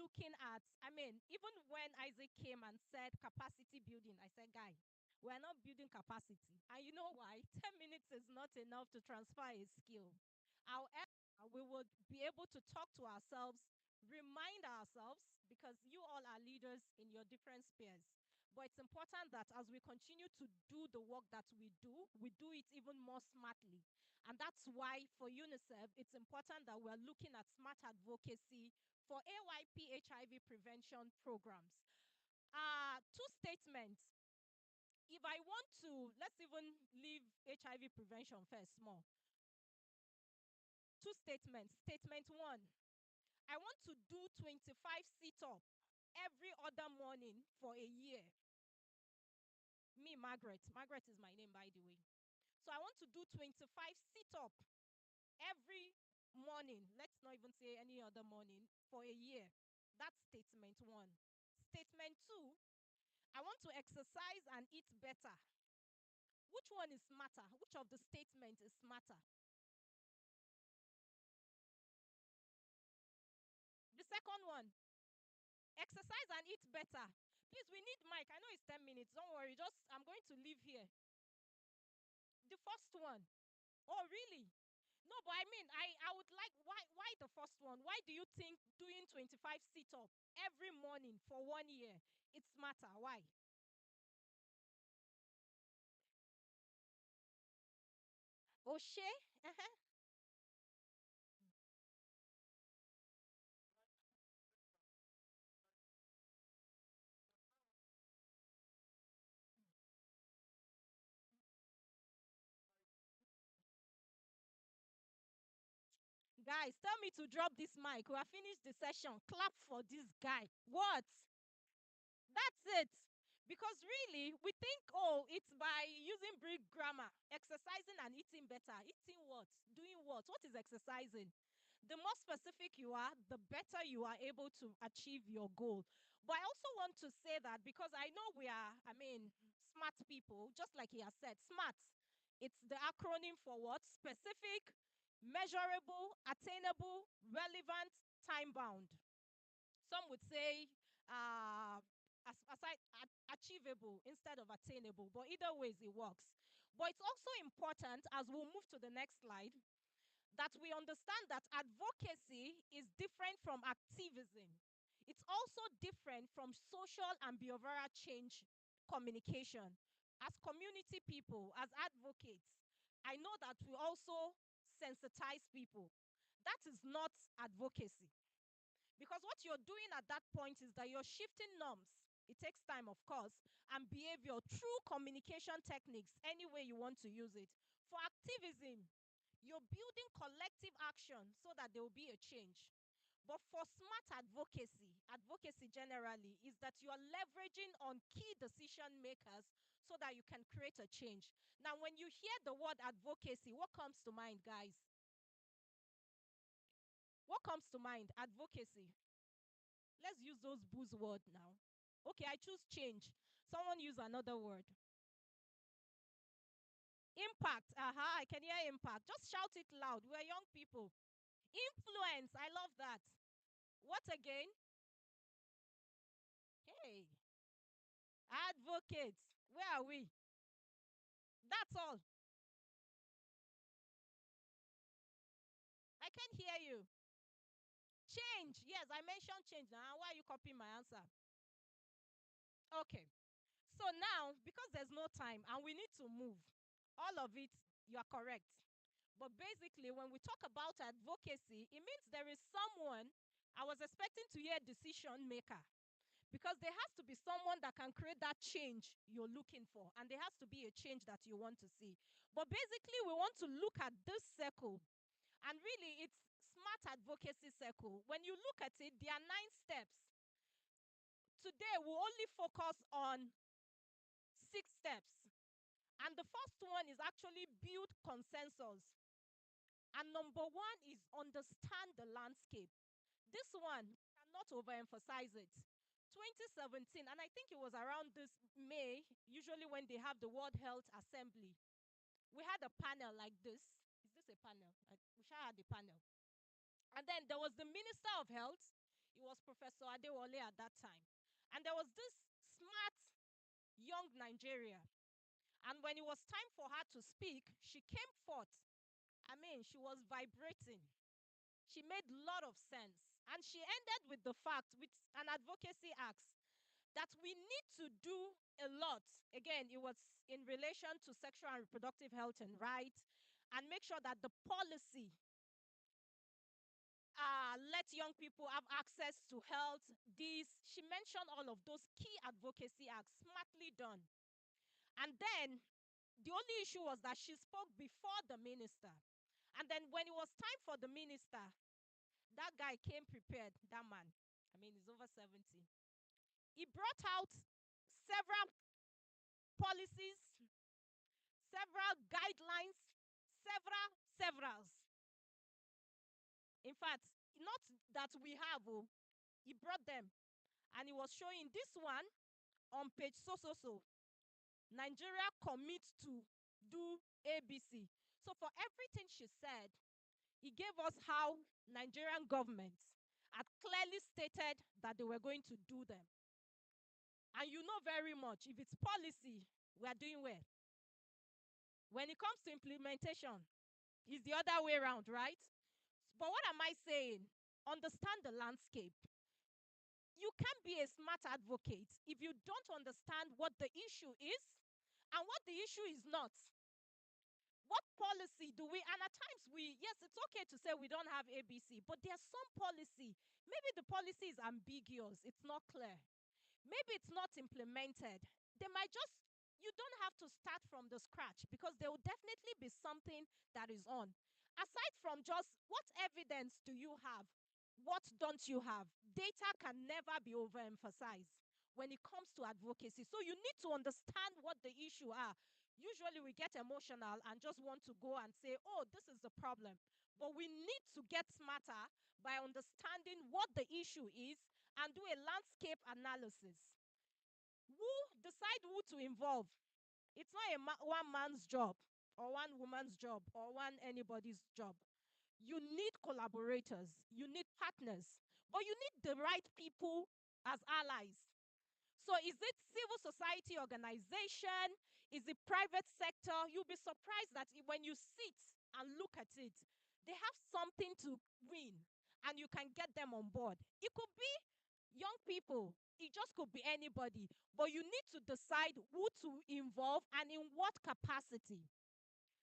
looking at, even when Isaac came and said capacity building, I said, guy, we're not building capacity. And you know why? 10 minutes is not enough to transfer a skill. However, we would be able to talk to ourselves, remind ourselves, because you all are leaders in your different spheres. But it's important that as we continue to do the work that we do it even more smartly. And that's why for UNICEF, it's important that we're looking at smart advocacy for AYP HIV prevention programs. Two statements. If I want to, let's even leave HIV prevention first, small. Two statements. Statement one, I want to do 25 sit-up every other morning for a year. Me, Margaret. Margaret is my name, by the way. So I want to do 25 sit-up every morning. Let's not even say any other morning for a year. That's statement one. Statement two, I want to exercise and eat better. Which one is smarter? Which of the statements is smarter? The second one, exercise and eat better. Please, we need mic. I know it's 10 minutes. Don't worry. I'm going to leave here. The first one. Oh, really? No, but I would like, why the first one? Why do you think doing 25 sit-up every morning for 1 year, it's smarter? Why? O'Shea? Uh-huh. Guys, tell me to drop this mic. We have finished the session. Clap for this guy. What? That's it. Because really, we think, oh, it's by using Greek grammar, exercising and eating better. Eating what? Doing what? What is exercising? The more specific you are, the better you are able to achieve your goal. But I also want to say that because I know we are, smart people, just like he has said, SMART. It's the acronym for what? Specific, measurable, attainable, relevant, time bound. Some would say achievable instead of attainable, but either ways it works. But it's also important, as we'll move to the next slide, that we understand that advocacy is different from activism. It's also different from social and behavioral change communication. As community people, as advocates, I know that we also sensitize people. That is not advocacy. Because what you're doing at that point is that you're shifting norms. It takes time, of course, and behavior through communication techniques, any way you want to use it. For activism, you're building collective action so that there will be a change. But for smart advocacy, advocacy generally is that you are leveraging on key decision makers so that you can create a change. Now, when you hear the word advocacy, what comes to mind, guys? What comes to mind? Advocacy. Let's use those buzzwords now. Okay, I choose change. Someone use another word. Impact. Aha, I can hear impact. Just shout it loud. We're young people. Influence. I love that. What again? Hey, advocates. Where are we? That's all. I can't hear you. Change. Yes, I mentioned change. Now, why are you copying my answer? Okay. So now, because there's no time and we need to move, all of it, you are correct. But basically, when we talk about advocacy, it means there is someone, I was expecting to hear decision maker, because there has to be someone that can create that change you're looking for, and there has to be a change that you want to see. But basically, we want to look at this circle, and really, it's smart advocacy circle. When you look at it, there are 9 steps. Today, we'll only focus on 6 steps. And the first one is actually build consensus. And number one is understand the landscape. This one, cannot overemphasize it. 2017, and I think it was around this May, usually when they have the World Health Assembly, we had a panel like this. Is this a panel? We should have a panel. And then there was the Minister of Health. It was Professor Adewale at that time. And there was this smart young Nigeria. And when it was time for her to speak, she came forth. I mean, she was vibrating. She made a lot of sense. And she ended with the fact, with an advocacy ask, that we need to do a lot. Again, it was in relation to sexual and reproductive health and rights, and make sure that the policy let young people have access to health. This, she mentioned all of those key advocacy acts, smartly done. And then the only issue was that she spoke before the minister. And then when it was time for the minister, that guy came prepared, that man. I mean, he's over 70. He brought out several policies, several guidelines, severals. In fact, not that we have, oh, he brought them. And he was showing this one on page so. Nigeria commits to do ABC. So for everything she said, he gave us how Nigerian government had clearly stated that they were going to do them. And you know very much, if it's policy, we are doing well. When it comes to implementation, it's the other way around, right? But what am I saying? Understand the landscape. You can't be a smart advocate if you don't understand what the issue is and what the issue is not. What policy do we, and at times yes, it's okay to say we don't have ABC, but there's some policy. Maybe the policy is ambiguous, it's not clear. Maybe it's not implemented. They might just, you don't have to start from the scratch, because there will definitely be something that is on. Aside from just what evidence do you have, what don't you have? Data can never be overemphasized when it comes to advocacy. So you need to understand what the issue are. Usually we get emotional and just want to go and say, oh, this is the problem. But we need to get smarter by understanding what the issue is and do a landscape analysis. Who decide who to involve? It's not a one man's job or one woman's job or one anybody's job. You need collaborators, you need partners, but you need the right people as allies. So is it civil society organization? Is it private sector? You'll be surprised that when you sit and look at it, they have something to win and you can get them on board. It could be young people. It just could be anybody. But you need to decide who to involve and in what capacity.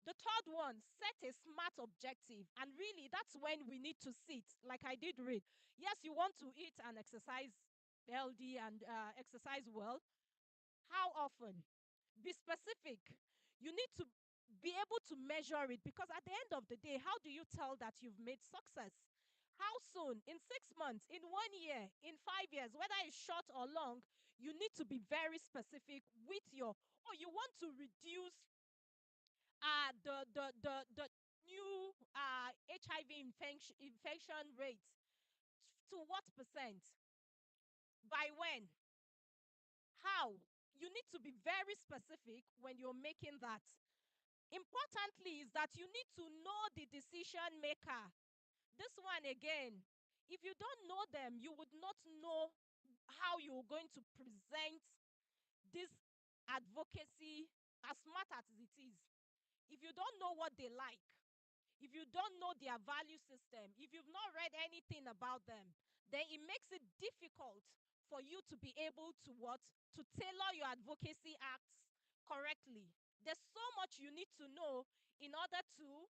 The third one, set a smart objective. And really, that's when we need to sit, like I did read. Yes, you want to eat and exercise healthy and exercise well. How often? Be specific. You need to be able to measure it, because at the end of the day, how do you tell that you've made success? How soon? In 6 months, in 1 year, in 5 years, whether it's short or long, you need to be very specific with your, oh, you want to reduce the new HIV infection rate to what percent? By when? How? You need to be very specific when you're making that. Importantly is that you need to know the decision maker. This one again, if you don't know them, you would not know how you're going to present this advocacy, as smart as it is. If you don't know what they like, if you don't know their value system, if you've not read anything about them, then it makes it difficult for you to be able to what? To tailor your advocacy acts correctly. There's so much you need to know in order to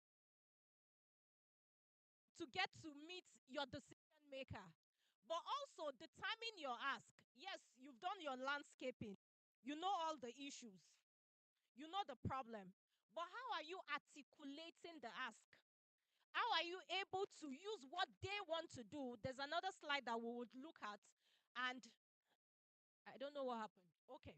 get to meet your decision maker. But also determine your ask. Yes, you've done your landscaping. You know all the issues. You know the problem. But how are you articulating the ask? How are you able to use what they want to do? There's another slide that we would look at, and I don't know what happened. Okay.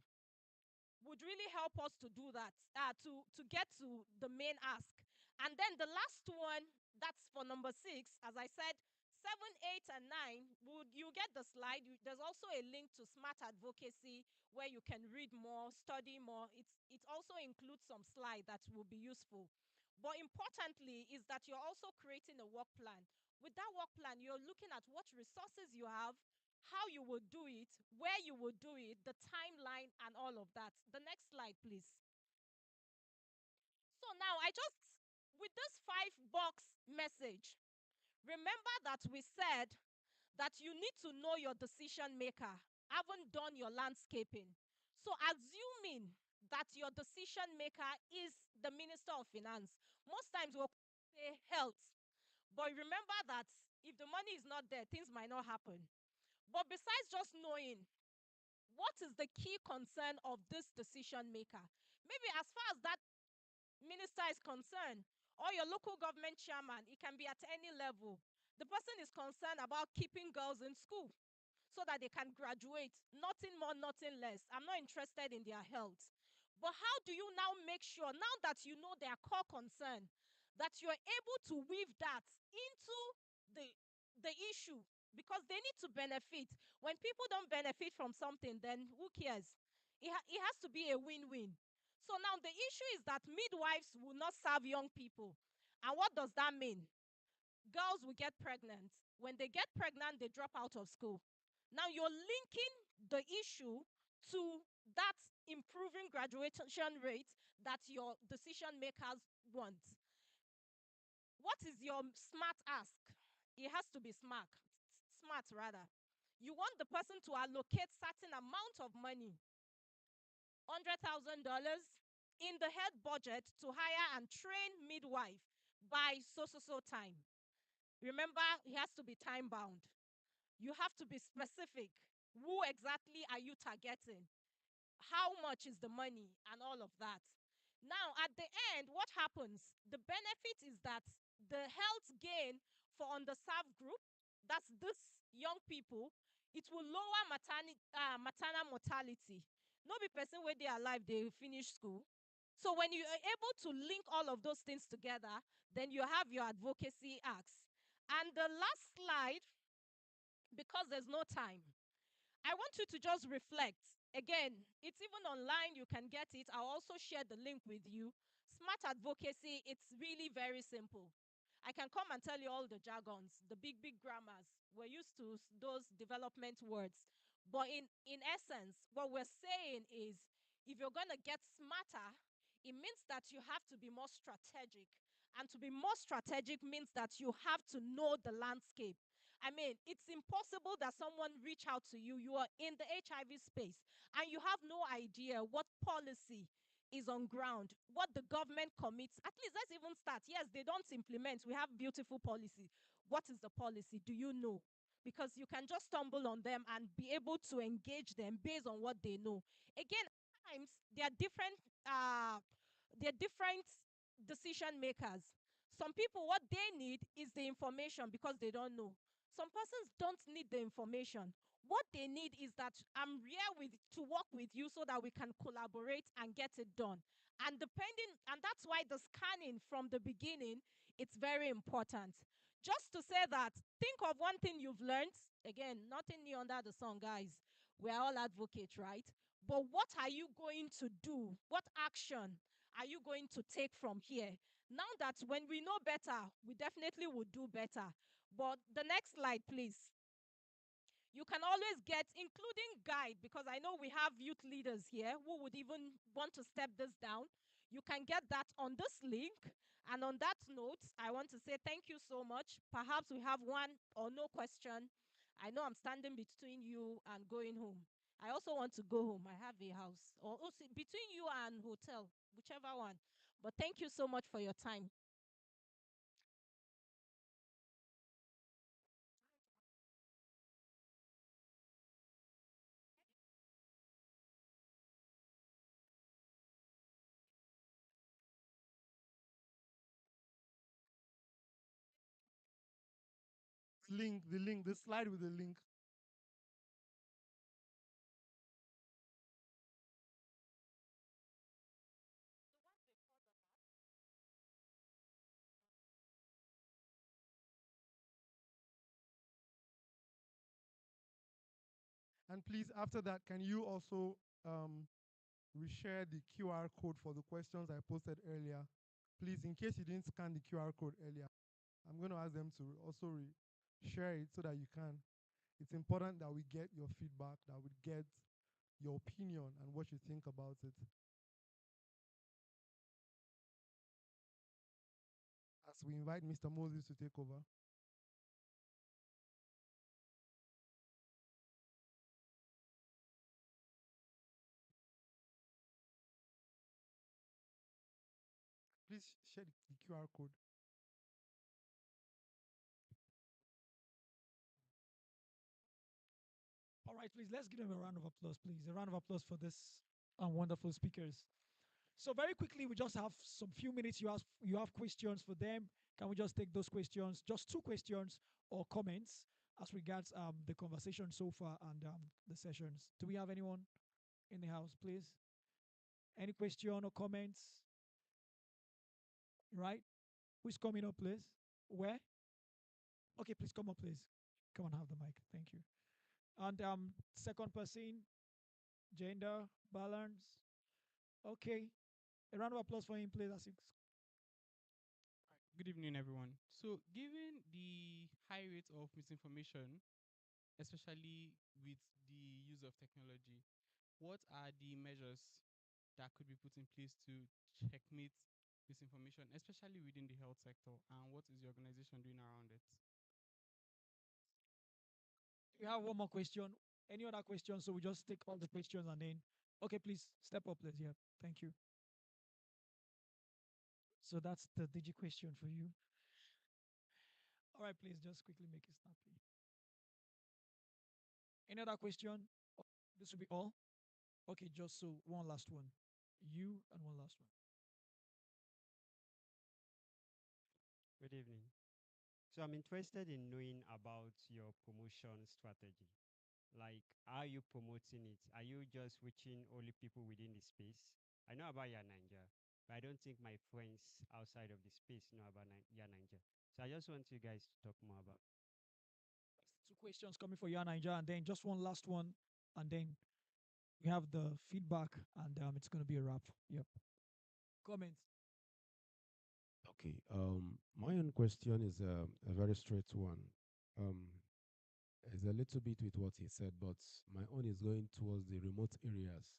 Would really help us to do that, to get to the main ask. And then the last one, that's for number 6, as I said, 7, 8, and 9, would you get the slide? There's also a link to smart advocacy where you can read more, study more. It also includes some slide that will be useful. But importantly is that you're also creating a work plan. With that work plan, you're looking at what resources you have, how you will do it, where you will do it, the timeline, and all of that. The next slide, please. So now with this 5 box message, remember that we said that you need to know your decision maker, haven't done your landscaping. So, assuming that your decision maker is the Minister of Finance, most times we'll say health. But remember that if the money is not there, things might not happen. But besides just knowing what is the key concern of this decision maker, maybe as far as that minister is concerned, or your local government chairman, it can be at any level. The person is concerned about keeping girls in school so that they can graduate. Nothing more, nothing less. I'm not interested in their health. But how do you now make sure, now that you know their core concern, that you're able to weave that into the, the issue? Because they need to benefit. When people don't benefit from something, then who cares? It has to be a win win. So now the issue is that midwives will not serve young people. And what does that mean? Girls will get pregnant. When they get pregnant, they drop out of school. Now you're linking the issue to that improving graduation rate that your decision makers want. What is your smart ask? It has to be smart rather. You want the person to allocate certain amount of money, $100,000 in the head budget to hire and train midwife by so time. Remember, it has to be time bound. You have to be specific. Who exactly are you targeting? How much is the money and all of that? Now, at the end, what happens? The benefit is that the health gain for underserved group, that's this young people, it will lower maternal mortality. No be person where they are alive, they finish school. So when you are able to link all of those things together, then you have your advocacy acts. And the last slide, because there's no time, I want you to just reflect. Again, it's even online, you can get it. I'll also share the link with you. Smart advocacy, it's really very simple. I can come and tell you all the jargons, the big grammars. We're used to those development words. But in essence, what we're saying is if you're going to get smarter, it means that you have to be more strategic. And to be more strategic means that you have to know the landscape. I mean, it's impossible that someone reach out to you. You are in the HIV space and you have no idea what policy is on ground, what the government commits. At least let's even start. Yes, they don't implement. We have beautiful policy. What is the policy? Do you know? Because you can just stumble on them and be able to engage them based on what they know. Again, at times they're different decision makers. Some people, what they need is the information because they don't know. Some persons don't need the information. What they need is that I'm here to work with you so that we can collaborate and get it done. And that's why the scanning from the beginning, it's very important. Just to say that, think of one thing you've learned. Again, nothing new under the sun, guys. We're all advocates, right? But what are you going to do? What action are you going to take from here? Now that when we know better, we definitely will do better. But the next slide, please. You can always get, including guide, because I know we have youth leaders here who would even want to step this down. You can get that on this link. And on that note, I want to say thank you so much. Perhaps we have one or no question. I know I'm standing between you and going home. I also want to go home. I have a house. Or also between you and hotel, whichever one. But thank you so much for your time. The slide with the link. And please, after that, can you also reshare the QR code for the questions I posted earlier? Please, in case you didn't scan the QR code earlier. I'm going to ask them to also share it so that you can. It's important that we get your feedback, that we get your opinion and what you think about it. As we invite Mr. Moses to take over, please share the QR code. All right, please let's give them a round of applause, please. A round of applause for this wonderful speakers. So very quickly, we just have some few minutes. You have questions for them. Can we just take those questions? Just two questions or comments as regards the conversation so far and the sessions. Do we have anyone in the house, please? Any question or comments? Right? Who's coming up, please? Where? Okay, please come up, please. Come and have the mic. Thank you. And second person, gender balance. Okay. A round of applause for him, please. Good evening, everyone. So, given the high rate of misinformation, especially with the use of technology, what are the measures that could be put in place to checkmate misinformation, especially within the health sector? And what is the organization doing around it? We have one more question. Any other questions? So we just take all the questions and then, okay, please step up, please. Yeah, thank you. So that's the digi question for you. All right, please just quickly make it snappy. Any other question? This will be all. Okay, just so one last one. You and one last one. Good evening. So I'm interested in knowing about your promotion strategy. Like, how are you promoting it? Are you just reaching only people within the space? I know about Ya Ninja, but I don't think my friends outside of the space know about Ya Ninja. So I just want you guys to talk more about. That's two questions coming for you, Ninja, and then just one last one, and then we have the feedback, and it's going to be a wrap. Yep. Comments. Okay. My own question is a very straight one. Um, it's a little bit with what he said, but my own is going towards the remote areas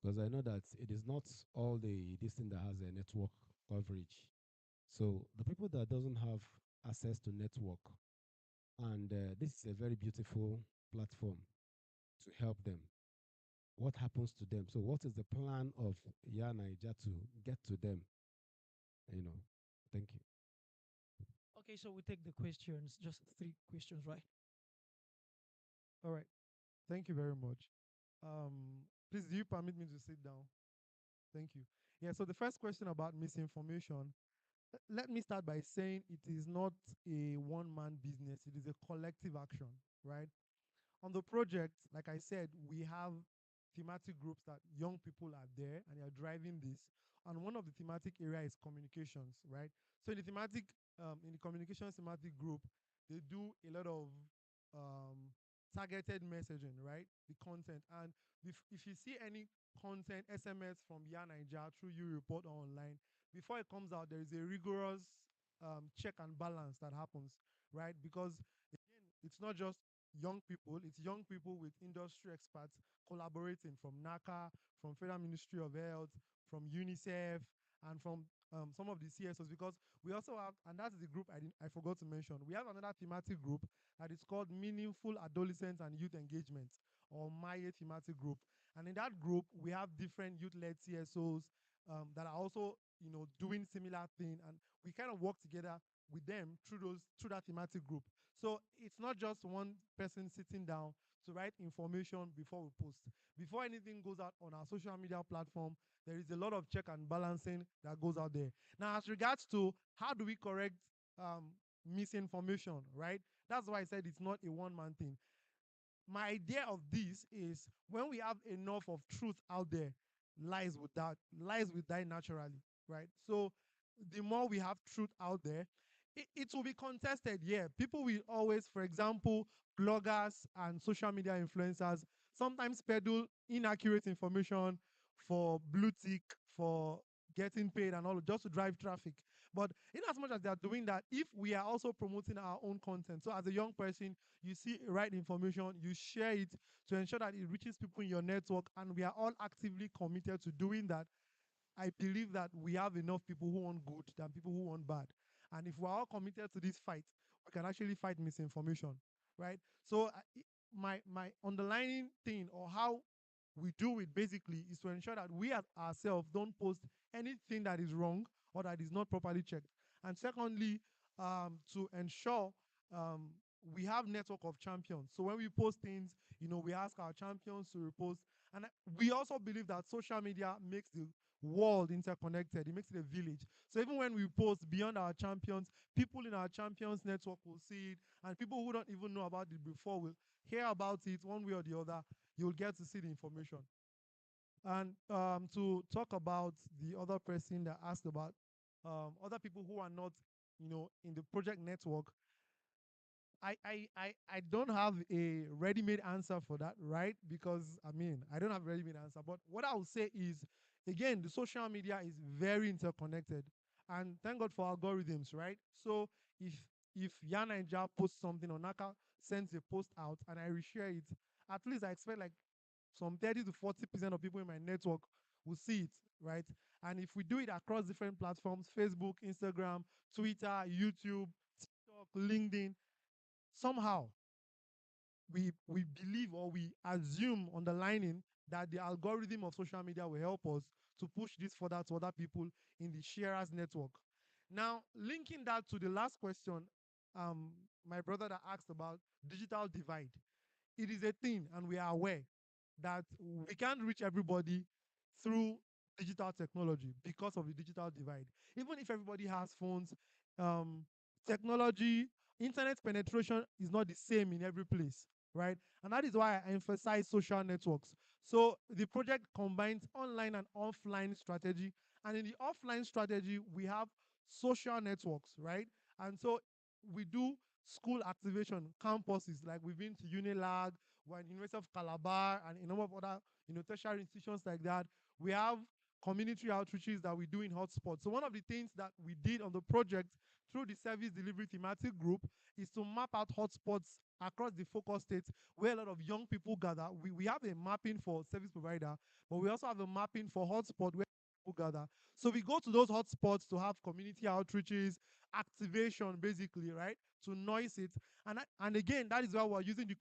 because I know that it is not all the this thing that has a network coverage. So the people that doesn't have access to network, and this is a very beautiful platform to help them. What happens to them? So what is the plan of Ya Naija to get to them? You know. Thank you. Okay, so we take the questions, just three questions, right? All right. Thank you very much. Please, do you permit me to sit down? Thank you. Yeah, so the first question about misinformation, let me start by saying it is not a one man business, it is a collective action, right? On the project, like I said, we have thematic groups that young people are there and they are driving this. And one of the thematic area is communications, right? So in the communications thematic group, they do a lot of um, targeted messaging, right? The content. And if you see any content, SMS from Ya Naija through you report or online, before it comes out, there is a rigorous check and balance that happens, right? Because again, it's not just young people, it's young people with industry experts collaborating from NACA, from Federal Ministry of Health, from UNICEF, and from some of the CSOs, because we also have, and that's the group I forgot to mention, we have another thematic group that is called Meaningful Adolescent and Youth Engagement, or MAYE thematic group. And in that group, we have different youth-led CSOs that are also, doing similar thing, and we kind of work together with them through that thematic group. So it's not just one person sitting down to write information before we post. Before anything goes out on our social media platform, there is a lot of check and balancing that goes out there. Now, as regards to how do we correct misinformation, right? That's why I said it's not a one-man thing. My idea of this is when we have enough of truth out there, lies will die naturally, right? So the more we have truth out there, it will be contested. Yeah, people will always, for example, bloggers and social media influencers sometimes peddle inaccurate information for blue tick, for getting paid and all, just to drive traffic. But in as much as they are doing that, if we are also promoting our own content, so as a young person, you see right information, you share it to ensure that it reaches people in your network, and we are all actively committed to doing that. I believe that we have enough people who want good than people who want bad. And if we're all committed to this fight, we can actually fight misinformation, right? So my underlining thing, or how we do it basically, is to ensure that we as ourselves don't post anything that is wrong or that is not properly checked. And secondly, to ensure um, we have network of champions. So when we post things, we ask our champions to repost. And we also believe that social media makes the world interconnected. It makes it a village. So even when we post beyond our champions, people in our champions network will see it, and people who don't even know about it before will hear about it one way or the other. You'll get to see the information. And to talk about the other person that asked about other people who are not, in the project network, I don't have a ready-made answer for that, right? Because I don't have a ready-made answer. But what I would say is, again, the social media is very interconnected, and thank God for algorithms, right? So if Yanaija posts something, or Naka sends a post out, and I reshare it, at least I expect like some 30 to 40% of people in my network will see it, right? And if we do it across different platforms, Facebook, Instagram, Twitter, YouTube, TikTok, LinkedIn, somehow we believe, or we assume, underlining, that the algorithm of social media will help us to push this further to other people in the sharers network. Now, linking that to the last question, um, my brother that asked about digital divide, it is a thing, and we are aware that we can't reach everybody through digital technology because of the digital divide. Even if everybody has phones, um, technology, internet penetration is not the same in every place, right? And that is why I emphasize social networks. So the project combines online and offline strategy. And in the offline strategy, we have social networks, right? And so we do school activation, campuses, like we've been to Unilag, we're in University of Calabar, and a number of other, tertiary institutions like that. We have community outreaches that we do in hotspots. So one of the things that we did on the project through the service delivery thematic group is to map out hotspots across the focus states where a lot of young people gather. We have a mapping for service provider, but we also have a mapping for hotspot where people gather. So we go to those hotspots to have community outreaches, activation, basically, right, to noise it. And again, that is why we're using the